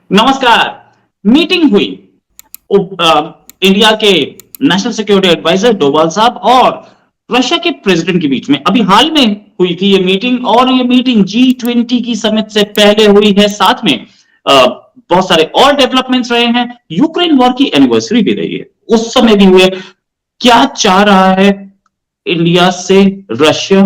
नमस्कार। मीटिंग हुई इंडिया के नेशनल सिक्योरिटी एडवाइजर डोवाल साहब और रशिया के प्रेसिडेंट के बीच में अभी हाल में हुई थी ये मीटिंग, और ये मीटिंग G20 की समिट से पहले हुई है। साथ में बहुत सारे और डेवलपमेंट्स रहे हैं। यूक्रेन वॉर की एनिवर्सरी भी रही है, उस समय भी हुए। क्या चाह रहा है इंडिया से रशिया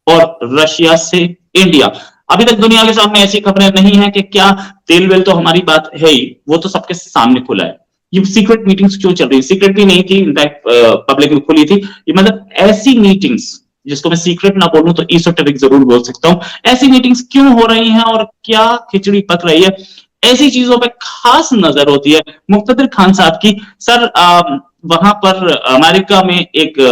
और रशिया से इंडिया? अभी तक दुनिया के सामने ऐसी खबरें नहीं है कि क्या तेल वेल तो हमारी बात है ही, वो तो सबके सामने खुला है। ये सीक्रेट मीटिंग्स क्यों चल रही? सीक्रेट भी नहीं थी, इनफैक्ट पब्लिक में खुली थी। ये मतलब ऐसी मीटिंग्स जिसको मैं सीक्रेट ना बोलूं तो ईसोटेरिक जरूर बोल सकता हूं, ऐसी मीटिंग्स क्यों हो रही हैं और क्या खिचड़ी पक रही है? ऐसी चीजों पे खास नजर होती है मुक्तदिर खान साहब की। सर, वहां पर अमेरिका में एक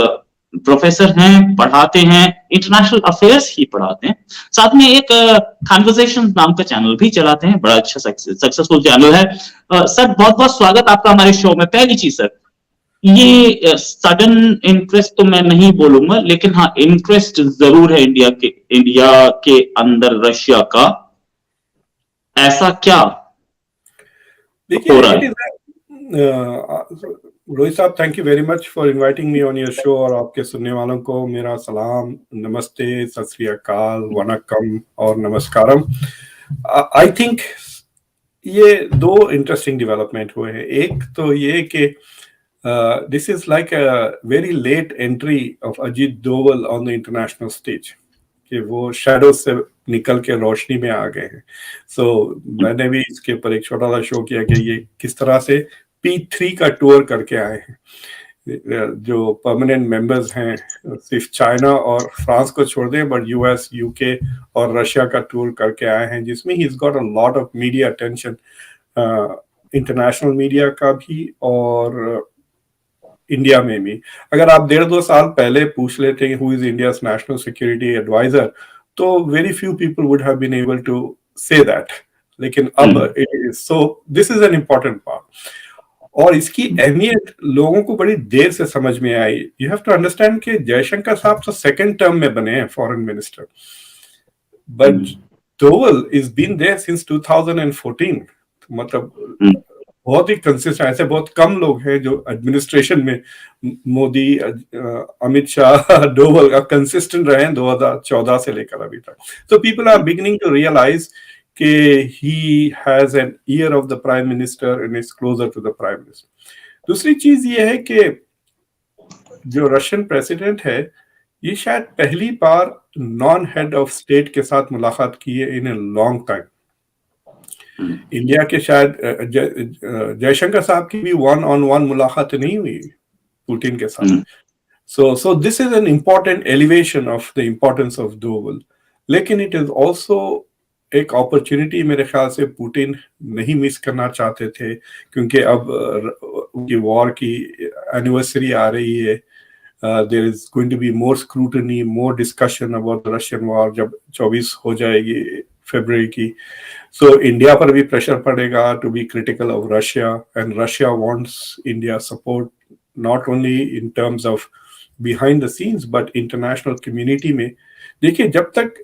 प्रोफेसर हैं, पढ़ाते हैं, इंटरनेशनल अफेयर्स ही पढ़ाते हैं। साथ में एक कन्वर्सेशंस नाम का चैनल भी चलाते हैं, बड़ा अच्छा सक्सेसफुल चैनल है। सर, बहुत बहुत स्वागत आपका हमारे शो में। पहली चीज सर, ये सडन इंटरेस्ट तो मैं नहीं बोलूंगा, लेकिन हाँ, इंटरेस्ट जरूर है इंडिया के अंदर रशिया का। ऐसा क्या हो देखिए, रहा इट है? इज रोहित साहब, thank you very much for inviting me on your show. और आपके सुनने वालों को मेरा सलाम, नमस्ते, सत श्री अकाल, वनक्कम और नमस्कारम। आई थिंक ये दो इंटरेस्टिंग डेवलपमेंट हुए हैं। एक तो ये कि this is like a very late entry of Ajit Doval on the international stage, कि वो शैडो से निकल के रोशनी में आ गए हैं। सो मैंने भी इसके ऊपर एक छोटा सा शो किया कि ये किस तरह से P3 का टूर करके आए हैं। जो परमानेंट मेंबर्स हैं, सिर्फ चाइना और फ्रांस को छोड़ दें, बट US, UK और रशिया का टूर करके आए हैं, जिसमें he is got a lot of media attention, international media का भी और इंडिया में भी। अगर आप 1.5-2 साल पहले पूछ लेते हैं who is India national security adviser, तो very few people would have been able to say that. लेकिन अब so this is an important part, और इसकी अहमियत लोगों को बड़ी देर से समझ में आई। यू हैव टू अंडरस्टैंड कि जयशंकर साहब तो सेकंड टर्म में बने हैं foreign minister, but Doval is been there since 2014। मतलब बहुत ही कंसिस्टेंट, ऐसे बहुत कम लोग हैं जो एडमिनिस्ट्रेशन में मोदी, अमित शाह, डोवल का कंसिस्टेंट रहे हैं 2014 से लेकर अभी तक। So people are beginning to realise कि he has an ear of the prime minister and is closer to the prime minister. दूसरी चीज ये है कि जो रशियन प्रेसिडेंट है, ये शायद पहली बार नॉन हेड ऑफ स्टेट के साथ मुलाकात की है इन ए लॉन्ग टाइम। इंडिया के शायद जयशंकर साहब की भी 1-on-1 मुलाकात नहीं हुई पुतिन के साथ। सो this is an important elevation of the importance of Doval. लेकिन इट इज ऑल्सो एक अपॉर्चुनिटी मेरे ख्याल से पुतिन नहीं मिस करना चाहते थे, क्योंकि अब उनकी वॉर की एनिवर्सरी आ रही है। There is going to be more scrutiny, more discussion about the Russian war जब 24 हो जाएगी फरवरी की। सो इंडिया पर भी प्रेशर पड़ेगा to be critical of Russia, and Russia wants India support not only in terms of behind the scenes but international community में। देखिए, जब तक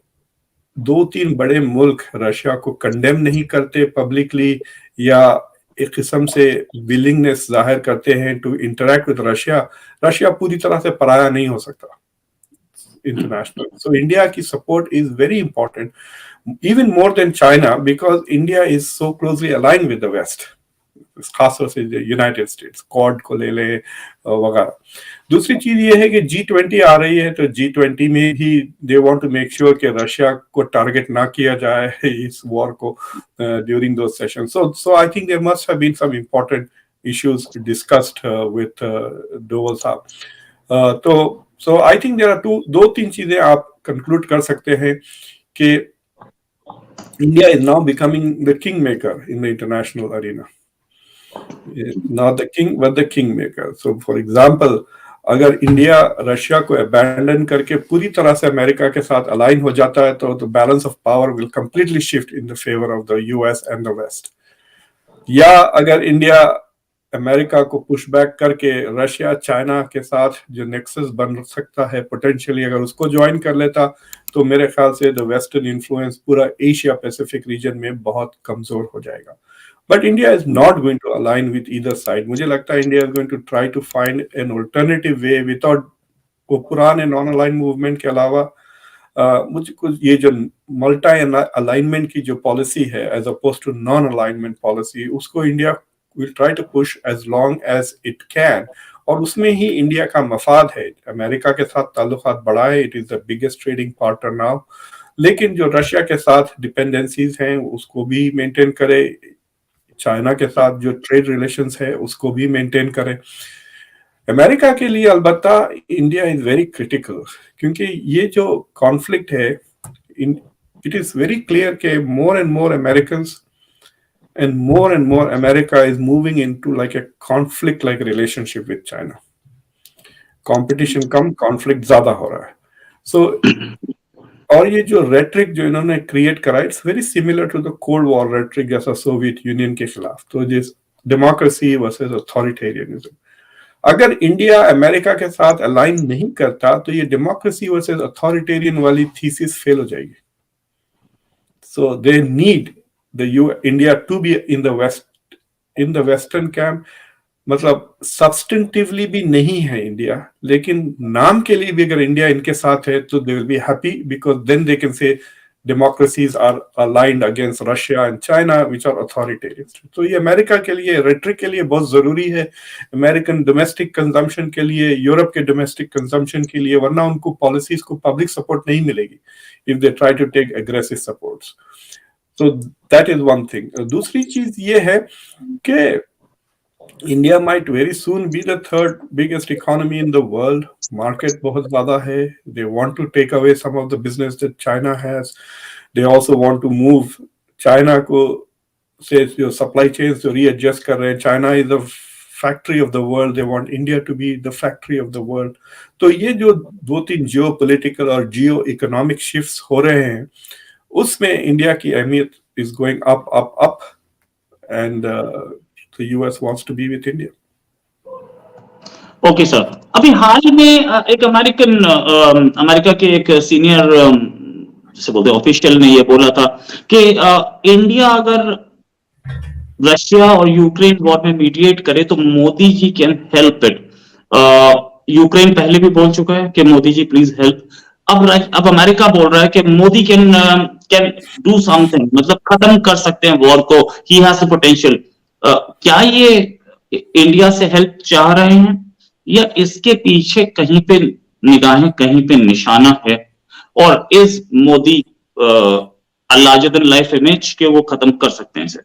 2-3 बड़े मुल्क रशिया को कंडेम नहीं करते पब्लिकली, या एक किस्म से विलिंगनेस जाहिर करते हैं to interact with Russia, Russia पूरी तरह से पराया नहीं हो सकता इंटरनेशनल। सो इंडिया की support is very important, even more than China, because India is so closely aligned with the West, खासतौर से यूनाइटेड स्टेट्स, क्वाड को ले ले वगैरह। दूसरी चीज ये है कि G20 आ रही है, तो G20 में भी they want to make sure कि रशिया को टारगेट ना किया जाए इस वॉर को ड्यूरिंग दो session. So I think there must have been some important issues discussed with Doval साहब। तो so I think there are 2-3 चीजें आप कंक्लूड कर सकते हैं कि India is now becoming the kingmaker in the international arena. Not the king, but the kingmaker. So, for example, अगर India Russia को अबैंडन करके पूरी तरह से अमेरिका के साथ अलाइन हो जाता है, तो the balance of power will completely shift in the favour of the US and the West. या अगर इंडिया अमेरिका को पुश बैक करके रशिया चाइना के साथ जो नेक्सस बन सकता है पोटेंशियली, अगर उसको ज्वाइन कर लेता, तो मेरे ख्याल से द वेस्टर्न इन्फ्लुएंस पूरा एशिया पैसिफिक रीजन में बहुत कमजोर हो जाएगा। But India is not going to align with either side. मुझे लगता है India is going to try to find an alternative way without वो पुराने नॉन अलाइन मूवमेंट के अलावा मुझे कुछ ये जो मल्टी अलाइनमेंट की जो पॉलिसी है as opposed to non alignment policy, उसको India will try to push as long as it can, और उसमें ही इंडिया का मफाद है। अमेरिका के साथ ताल्लुकात बढ़ाए, it is the biggest trading partner now, लेकिन जो रशिया के साथ डिपेंडेंसीज हैं उसको भी मेंटेन करे, चाइना के साथ जो ट्रेड रिलेशंस है उसको भी मेंटेन करे। अमेरिका के लिए अलबत्ता इंडिया इज वेरी क्रिटिकल, क्योंकि ये जो कॉन्फ्लिक्ट है, इट इज वेरी क्लियर के more and more America is moving into like a conflict like relationship with China. Competition come, conflict ज्यादा हो रहा है। सो और ये जो रेट्रिक जो इन्होंने क्रिएट करा, it's very similar to the cold war rhetoric, जैसा सोवियत यूनियन के खिलाफ। तो जिस डेमोक्रेसी वर्सेस अथॉरिटेरियनिज्म, अगर इंडिया अमेरिका के साथ अलाइन नहीं करता तो ये डेमोक्रेसी वर्सेस अथॉरिटेरियन वाली थीसिस फेल हो जाएगी। So they need the India to be in the western camp. मतलब सब्सटेंटिवली भी नहीं है इंडिया, लेकिन नाम के लिए भी अगर इंडिया इनके साथ है तो they will be happy, because then they can say democracies are aligned against Russia and China, which are authoritarian. तो ये अमेरिका के लिए, रेट्रिक के लिए बहुत जरूरी है, अमेरिकन डोमेस्टिक कंजम्पशन के लिए, यूरोप के डोमेस्टिक कंजम्पशन के लिए, वरना उनको पॉलिसीज को पब्लिक सपोर्ट नहीं मिलेगी if they try to take aggressive supports. So that is one thing. दूसरी चीज ये है कि India might very soon be the third biggest economy in the world. Market बहुत ज़्यादा है. They want to take away some of the business that China has. They also want to move China को से जो supply chains जो readjust कर रहे हैं. China is the factory of the world. They want India to be the factory of the world. तो ये जो दो तीन geopolitical और geo-economic shifts हो रहे हैं, उसमें इंडिया की अहमियत is going up, and the US wants to be with India. Okay sir, अभी हाल ही में एक अमेरिका के एक सीनियर जिसे बोलते हैं ऑफिशियल ने ये बोला था कि इंडिया अगर रशिया और यूक्रेन वॉर में मीडिएट करे तो Modi ji can help it. Ukraine पहले भी बोल चुका है कि मोदी जी प्लीज हेल्प। अब अमेरिका बोल रहा है कि मोदी कैन डू समथिंग, मतलब खत्म कर सकते हैं वॉर को, ही हैज द पोटेंशियल। क्या ये इंडिया से हेल्प चाह रहे हैं या इसके पीछे कहीं पे निगाहें, कहीं पे निशाना है, और इस Modi larger than life image के वो खत्म कर सकते हैं इसे?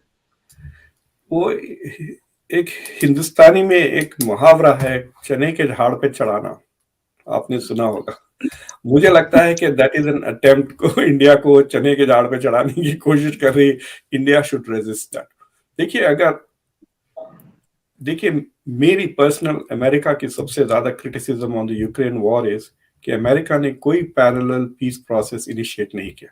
वो एक हिंदुस्तानी में एक मुहावरा है, चने के झाड़ पे चढ़ाना, आपने सुना होगा। मुझे लगता है कि दैट इज एन अटेम्प्ट को इंडिया को चने के झाड़ पे चढ़ाने की कोशिश कर रही। India should resist that. देखिए मेरी पर्सनल अमेरिका की सबसे ज्यादा criticism on the Ukraine war is कि अमेरिका ने कोई पैरेलल पीस प्रोसेस इनिशिएट नहीं किया।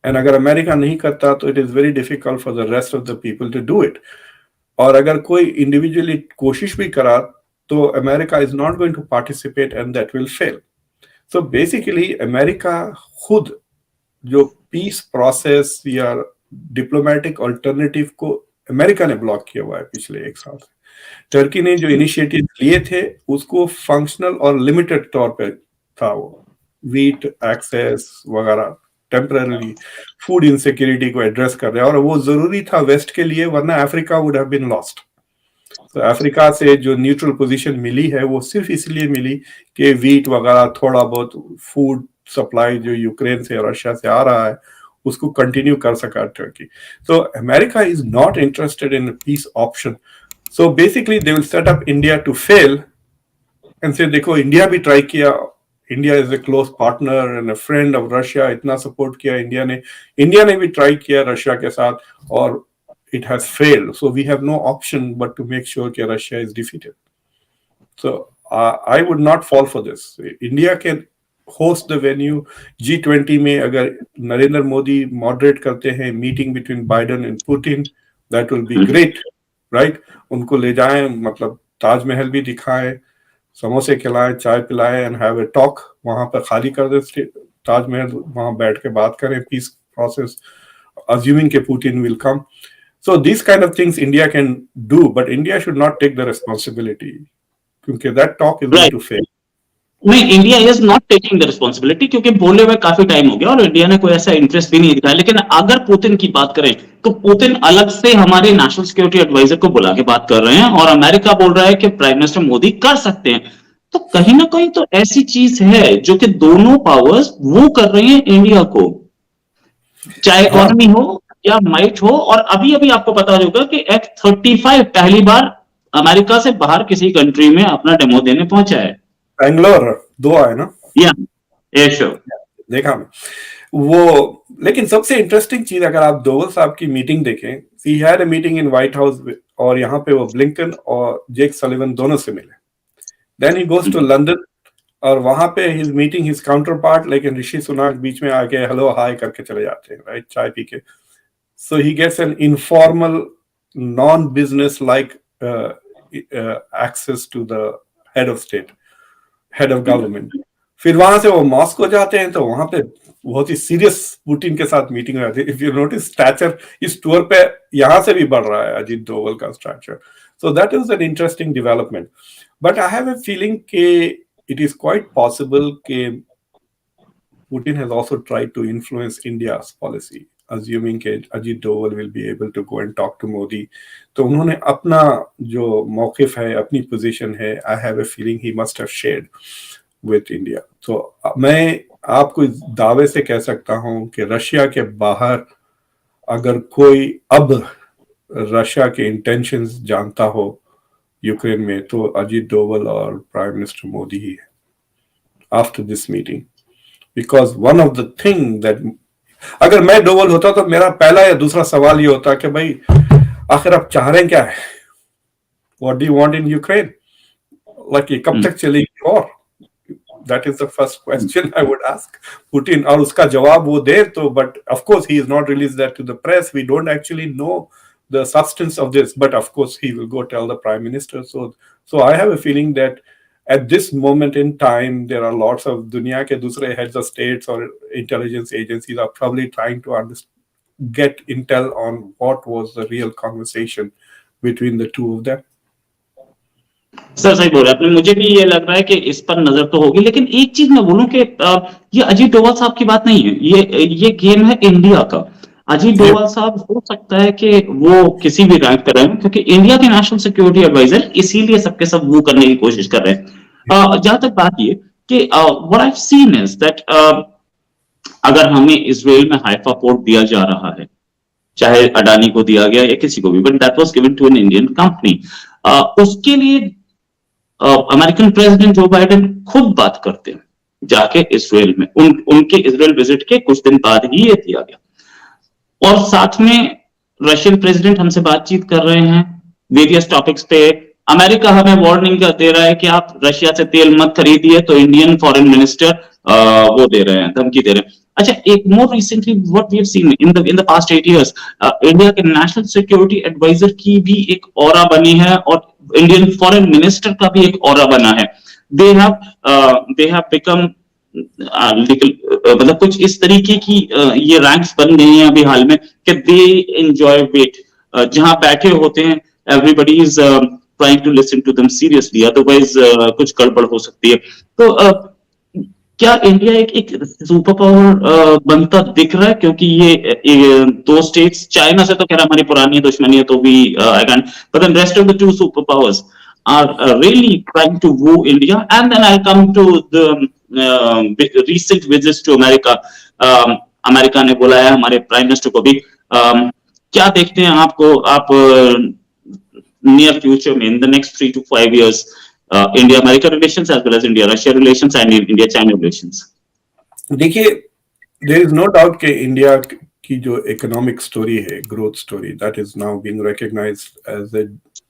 एंड अगर अमेरिका नहीं करता तो it is very difficult for the rest of the people to do it. और अगर कोई इंडिविजुअली कोशिश भी करा तो America is not going to participate and that will fail. So basically America खुद जो पीस प्रोसेस या डिप्लोमेटिक अल्टरनेटिव को अमेरिका ने ब्लॉक किया हुआ है पिछले एक साल से। टर्की ने जो इनिशिएटिव लिए थे उसको फंक्शनल और लिमिटेड तौर पे था, वो वीट एक्सेस वगैरह, टेम्पररी फूड इनसिक्योरिटी को एड्रेस कर रहे हैं, और वो जरूरी था वेस्ट के लिए, वरना Africa would have been lost. तो अफ्रीका से जो न्यूट्रल पोजीशन मिली है वो सिर्फ इसलिए मिली कि वीट वगैरह, थोड़ा बहुत फूड सप्लाई जो यूक्रेन से रशिया से आ रहा है उसको कंटिन्यू कर सका Turkey. So America is not interested in a peace option. So basically they will set up India to fail and say देखो इंडिया भी ट्राई किया, India is a close partner and a friend of Russia, इतना support किया India ने भी try किया Russia के साथ और it has failed. So we have no option but to make sure कि Russia is defeated. So I would not fall for this. India can host the venue. G20 में अगर Narendra Modi moderate करते हैं meeting between Biden and Putin, that will be great, right. उनको ले जाएं, मतलब ताजमहल भी दिखाएं, समोसे खिलाएं, चाय पिलाएं एंड हैव ए टॉक। वहां पर खाली कर दे ताजमहल, वहां बैठ के बात करें peace process. assuming that Putin will come. So these kind of things India can do, but India should not take the responsibility because that talk is going right. to fail. नहीं, India is not taking the responsibility, क्योंकि बोले हुए काफी time हो गया और India ने कोई ऐसा इंटरेस्ट भी नहीं दिखाया। लेकिन अगर पुतिन की बात करें तो पुतिन अलग से हमारे नेशनल सिक्योरिटी एडवाइजर को बुला के बात कर रहे हैं और अमेरिका बोल रहा है कि प्राइम मिनिस्टर मोदी कर सकते हैं। तो कहीं ना कहीं तो ऐसी चीज है जो कि दोनों पावर्स वो कर रही हैं इंडिया को, चाहे हाँ, इकोनॉमी हो या माइट हो। और अभी अभी आपको पता होगा कि F-35 पहली बार अमेरिका से बाहर किसी कंट्री में अपना डेमो देने पहुंचा है। बैंगलोर 2 आए ना, या श्योर। देखा मैं वो। लेकिन सबसे इंटरेस्टिंग चीज अगर आप डोवल साहब की मीटिंग देखें, he had a meeting in white house और यहाँ पे वो ब्लिंकन और जेक सलिवन दोनों से मिले। Then he goes to London और वहां पे his meeting his counterpart, लेकिन ऋषि सुनाक बीच में आके हेलो हाय करके चले जाते हैं, राइट, चाय पी के। So he gets an informal non business like access to the head of state, head of government. फिर वहां से वो मॉस्को जाते हैं तो वहां पे बहुत ही सीरियस पुतिन के साथ मीटिंग हो जाती है। इफ यू नोटिस स्टैचर इस टूर पे यहां से भी बढ़ रहा है अजीत डोवल का stature. So that is an interesting development. But I have a feeling के it is quite possible that Putin has also tried to influence India's policy, assuming that Ajit Doval will be able to go and talk to Modi. तो उन्होंने अपना जो मौकिफ है, अपनी position है, I have a feeling he must have shared with India. तो मैं आपको इस दावे से कह सकता हूं कि रशिया के बाहर अगर कोई अब रशिया के इंटेंशंस जानता हो यूक्रेन में तो अजीत डोवल और प्राइम मिनिस्टर मोदी ही है after this meeting. Because one of the thing that, अगर मैं डोवल होता तो मेरा पहला या दूसरा सवाल ये होता कि भाई आखिर आप चाह रहे हैं क्या है, what do you want in Ukraine, like ये कब तक चलेगी और that is the first question I would ask Putin और उसका जवाब वो दे तो, but of course he has not released that to the press, we don't actually know the substance of this, but of course he will go tell the prime minister. So I have a feeling that at this moment in time there are lots of दुनिया के दूसरे heads of states or intelligence agencies are probably trying to get intel on what was the real conversation between the two of them. Sir सही बोल रहे हैं आपने, मुझे भी ये लग रहा है कि इस पर नजर तो होगी। लेकिन एक चीज मैं बोलूं कि ये अजीत डोभाल साहब की बात नहीं है, ये गेम है इंडिया का। अजीत डोभाल साहब हो सकता है कि वो किसी भी रैंक पर रहें, क्योंकि इंडिया के नेशनल सिक्योरिटी एडवाइजर इसीलिए सबके सब वो करने की कोशिश कर रहे हैं। जहां तक बात ये कि what I have seen is that अगर हमें इसराइल में हाइफा पोर्ट दिया जा रहा है, चाहे अडानी को दिया गया या किसी को भी, but that was given to an Indian company, उसके लिए अमेरिकन प्रेसिडेंट जो बाइडेन खुद बात करते हैं जाके इसराइल में। उनके इसराइल विजिट के कुछ दिन बाद ही ये दिया गया। और साथ में रशियन प्रेसिडेंट हमसे बातचीत कर रहे हैं वेरियस टॉपिक्स पे। अमेरिका हमें वार्निंग दे रहा है कि आप रशिया से तेल मत खरीदिए, तो इंडियन फॉरेन मिनिस्टर वो दे रहे हैं, धमकी दे रहे हैं। अच्छा, एक more recently what we have seen in the past 8 years, India के नेशनल सिक्योरिटी एडवाइजर की भी एक ऑरा बनी है और इंडियन फॉरेन मिनिस्टर का भी एक ऑरा बना है। दे हैव बिकम मतलब कुछ इस तरीके की ये रैंक्स बन गई हैं अभी हाल में कि दे एंजॉय वेट, जहां बैठे होते हैं everybody is trying to listen to them seriously, otherwise कुछ गड़बड़ हो सकती है। तो क्या इंडिया एक सुपर पावर बनता दिख रहा है? क्योंकि ये दो स्टेट्स, चाइना से तो खैर हमारी पुरानी दुश्मनी है, तो भी I can, but then rest of the two superpowers are really trying to woo India. And then I'll come to the recent visits to America. America ने बुलाया हमारे प्राइम मिनिस्टर को भी। क्या देखते हैं आप नियर फ्यूचर में, in the next 3 to 5 years, India America relations as well as India Russia relations and India China relations? देखिए, देयर इज नो डाउट कि इंडिया की जो इकोनॉमिक स्टोरी है, growth story, that is now being recognised as a,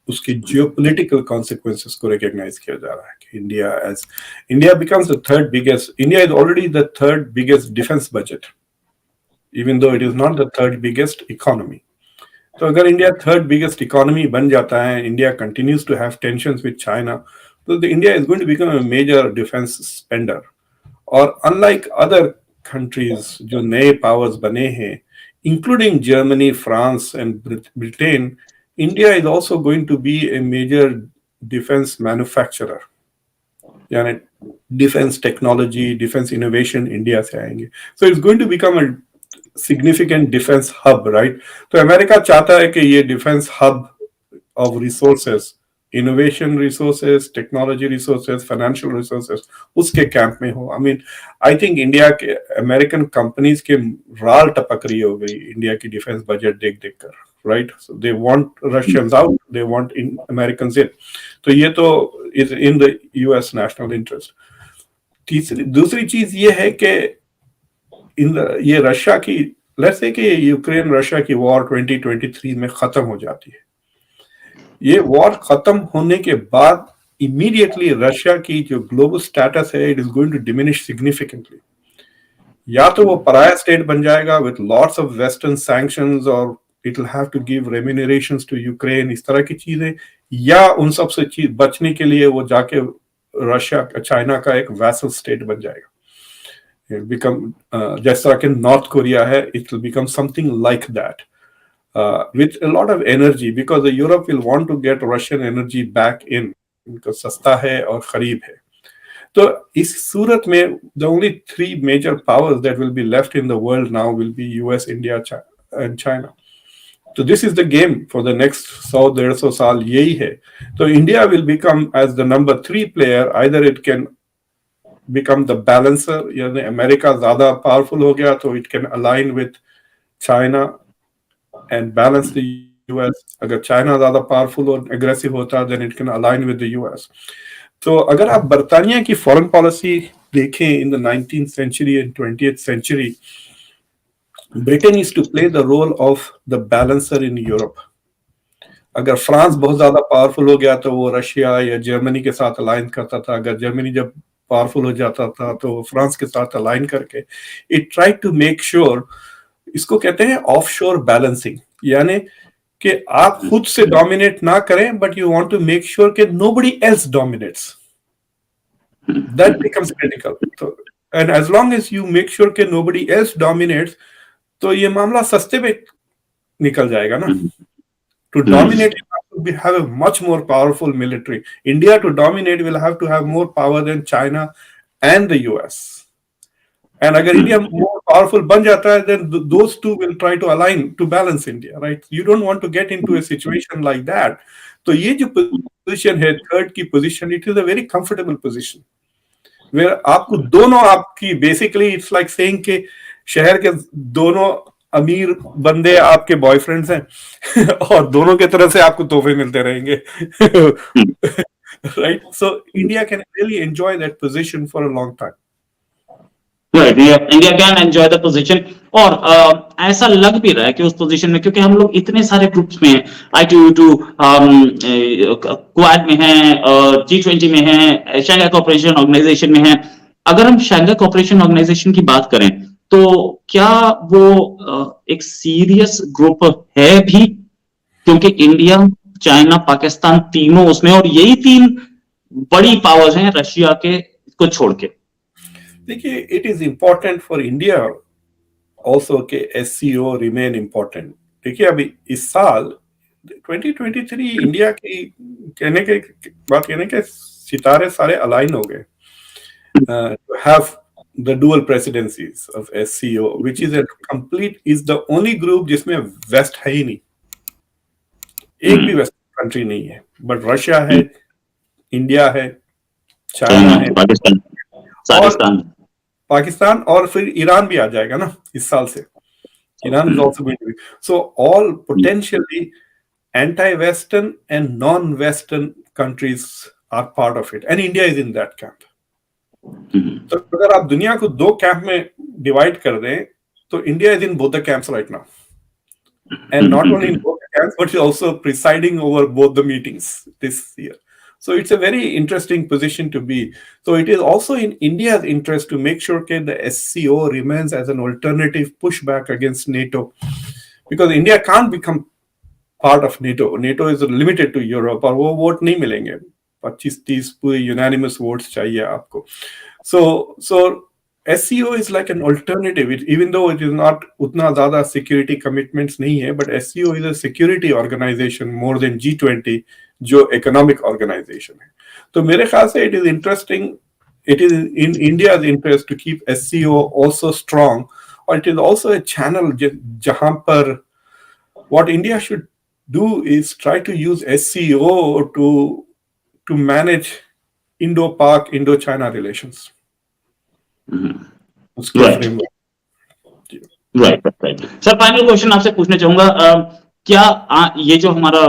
उसकी geopolitical consequences को recognise किया जा रहा है कि India becomes the third biggest, India is already the third biggest defence budget, even though it is not the third biggest economy. तो अगर India third biggest economy बन जाता है, India continues to have tensions with China, तो India is going to become a major defence spender. और unlike other countries जो नए powers बने हैं, including Germany, France, and Britain, India is also going to be a major defense manufacturer. यानी defence technology defence innovation India से आएंगे so it's going to become a significant defence hub right तो America चाहता है कि ये defence hub of resources innovation resources technology resources financial resources उसके camp में हो I mean I think India के अमेरिकन कंपनीज के राल टपक रही हो गई इंडिया की डिफेंस बजट देख देख कर right so they want Russians out they want in American in तो ये तो is in the US national interest तीसरी दूसरी चीज ये है कि ये रशिया की लेट्स से कि यूक्रेन रशिया की वॉर 2023 में खत्म हो जाती है ये वॉर खत्म होने के बाद इमीडिएटली रशिया की जो ग्लोबल स्टेटस है it is going to diminish significantly या तो वो पराया स्टेट बन जाएगा with lots of western sanctions और it will have to give remunerations to Ukraine इस तरह की चीजें या उन सब से चीज बचने के लिए वो जाके रशिया चाइना का एक वैसल स्टेट बन जाएगा बिकम जिस तरह के नॉर्थ कोरिया है it will become something like that with a lot of energy because the Europe will want to get Russian energy back in because सस्ता है और करीब है तो इस सूरत में the only three major powers that will be left in the world now will be US, India and China. So this is the game for the next 100-150 साल यही है तो India will become as the number 3 player either it can become the balancer यानी America ज्यादा powerful हो गया तो it can align with China and balance the US. अगर चाइना ज्यादा पावरफुल और एग्रेसिव होता then it can align with the US. तो अगर आप बर्तानिया की फॉरेन पॉलिसी देखें in the 19th century and 20th century, Britain used to play the role of the balancer in Europe. अगर फ्रांस बहुत ज्यादा पावरफुल हो गया तो वो रशिया या जर्मनी के साथ अलाइन करता था अगर जर्मनी जब पावरफुल हो जाता था तो फ्रांस के साथ अलाइन करके it tried to make sure इसको कहते हैं ऑफशोर बैलेंसिंग यानी कि आप खुद से डोमिनेट ना करें but you want to make sure कि nobody else dominates that becomes critical तो and as long as you make sure कि नोबडी एल्स डोमिनेट्स तो ये मामला सस्ते पे निकल जाएगा ना to dominate we have a much more powerful military. India to dominate will have to have more power than China and the US. And अगर इंडिया more powerful बन जाता है then those two will try to align to balance India, right? You don't want to get into a situation like that. तो ये जो position है third की position, it is a very comfortable position. Where आपको दोनों आपकी basically it's like saying कि शहर के दोनों अमीर बंदे आपके बॉयफ्रेंड्स हैं और दोनों के तरफ से आपको तोहफे मिलते रहेंगे right? So India can really enjoy that position for a long time. Right, India can enjoy the position और ऐसा लग भी रहा है कि उस पोजीशन में क्योंकि हम लोग इतने सारे ग्रुप्स में हैं I2U2 क्वाड में हैं G20 में हैं शंघाई कोऑपरेशन ऑर्गेनाइजेशन में हैं अगर हम शंघाई कोऑपरेशन ऑर्गेनाइजेशन की बात करें तो क्या वो एक सीरियस ग्रुप है भी क्योंकि इंडिया चाइना पाकिस्तान तीनों उसमें और यही तीन बड़ी पावर्स हैं रशिया के को छोड़ के देखिए it is important for India also के SCO रिमेन इम्पोर्टेंट देखिए अभी इस साल 2023 इंडिया की कहने के सितारे सारे अलाइन हो गए to have the dual presidencies of SCO which is a complete is the only group जिसमें वेस्ट है ही नहीं एक भी वेस्ट कंट्री नहीं है बट रशिया है इंडिया है चाइना है पाकिस्तान और फिर ईरान भी आ जाएगा ना इस साल से Iran is also going to be so all potentially anti-western and non-western countries are part of it and India is in that camp. तो अगर आप दुनिया को दो कैंप में डिवाइड कर दें तो India is in both the camps right now and not only in both camps but also presiding over both the meetings this year. So it's a very interesting position to be. So it is also in India's interest to make sure that the SCO remains as an alternative pushback against NATO because India can't become part of NATO. NATO is limited to Europe और वो vote नहीं मिलेंगे 25-30 पूरे unanimous votes चाहिए आपको. So SCO is like an alternative, even though it is not उतना ज़्यादा security commitments नहीं है, but SCO is a security organization more than G20 जो economic organization है. तो मेरे ख्याल से it is interesting, it is in India's interest to keep SCO also strong, or it is also a channel जहाँ पर what India should do is try to use SCO to manage Indo-Pak, Indo-China relations. उसके Right. framework. Right sir, final question आपसे पूछना चाहूंगा, क्या ये जो हमारा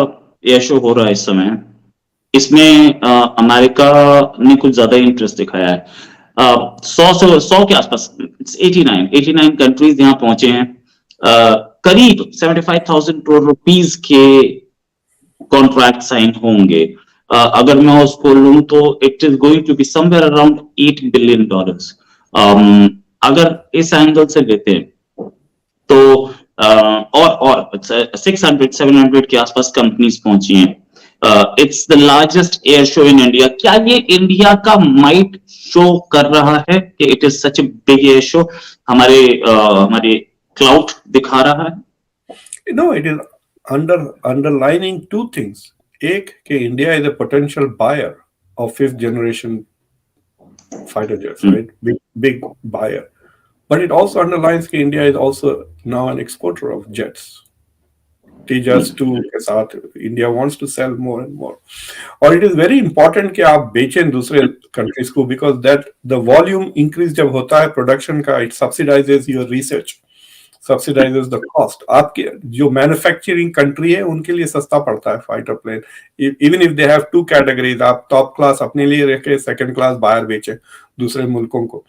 एयर शो हो रहा है इस समय, इसमें अमेरिका ने कुछ ज्यादा इंटरेस्ट दिखाया है? 100 के आसपास 89 कंट्रीज यहाँ पहुंचे हैं, करीब 75,000 करोड़ रुपीस के कॉन्ट्रैक्ट साइन होंगे. अगर मैं उसको लूं तो it is going to be somewhere around $8 billion. अगर इस एंगल से लेते हैं तो और 600-700 के आसपास कंपनीज पहुंची हैं. It's the largest air show in India. क्या ये इंडिया का माइट शो कर रहा है कि it is such a big air show? हमारे क्लाउड दिखा रहा है? No, it is underlining two things. एक कि India is a potential buyer of 5th generation fighter jets, right? Big buyer. But it also underlines that India is also now an exporter of jets. Tejas 2 के साथ India wants to sell more and more. और it is very important कि आप बेचें दूसरे countries को, because that the volume increase जब होता है production का, it subsidizes your research, subsidizes the cost. आपके जो manufacturing country है उनके लिए सस्ता पड़ता है fighter plane. Even if they have two categories, आप top class अपने लिए रख के second class बाहर बेचें दूसरे मुल्कों को.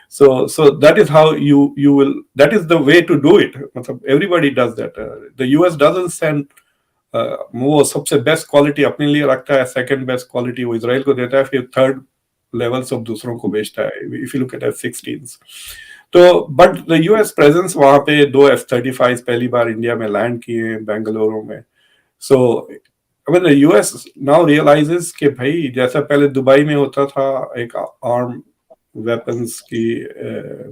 So that is how you will, that is the way to do it. मतलब everybody does that. The US doesn't send वो सबसे बेस्ट क्वालिटी अपने लिए रखता है, सेकंड बेस्ट क्वालिटी वो इजराइल को देता है, फिर थर्ड लेवल सब दूसरों को बेचता है. If you look at F-16s, तो बट द यूएस प्रेजेंस वहां पे 2 F-35 पहली बार इंडिया में लैंड किए हैं बेंगलुरु में. सो I mean the US now realizes कि भाई जैसा पहले दुबई में होता था एक आर्म वेपन्स की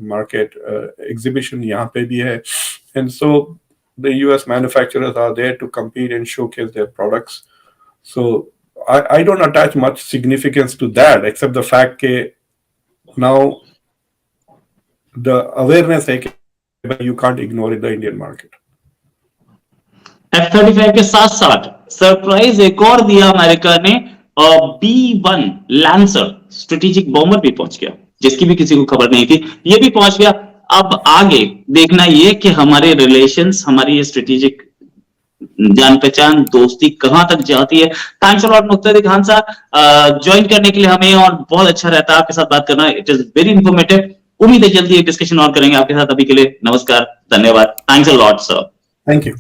मार्केट एग्जीबिशन, यहाँ पे भी है. And so the US manufacturers are there to compete and showcase their products. So I don't attach much significance to that, except the fact that now the awareness है कि you can't ignore it, the Indian market. F-35 के साथ साथ surprise एक और दिया America ने, B-1 lancer strategic bomber भी पहुंच गया, जिसकी भी किसी को खबर नहीं थी, ये भी पहुंच गया. अब आगे देखना ये कि हमारे रिलेशंस, हमारी ये स्ट्रेटेजिक जान पहचान दोस्ती कहां तक जाती है. थैंक्स अ लॉट मुक्तदिर खान साहब ज्वाइन करने के लिए हमें, और बहुत अच्छा रहता है आपके साथ बात करना. It is very informative. उम्मीद है जल्दी एक डिस्कशन और करेंगे आपके साथ. अभी के लिए नमस्कार, धन्यवाद. Thanks a lot sir. Thank you.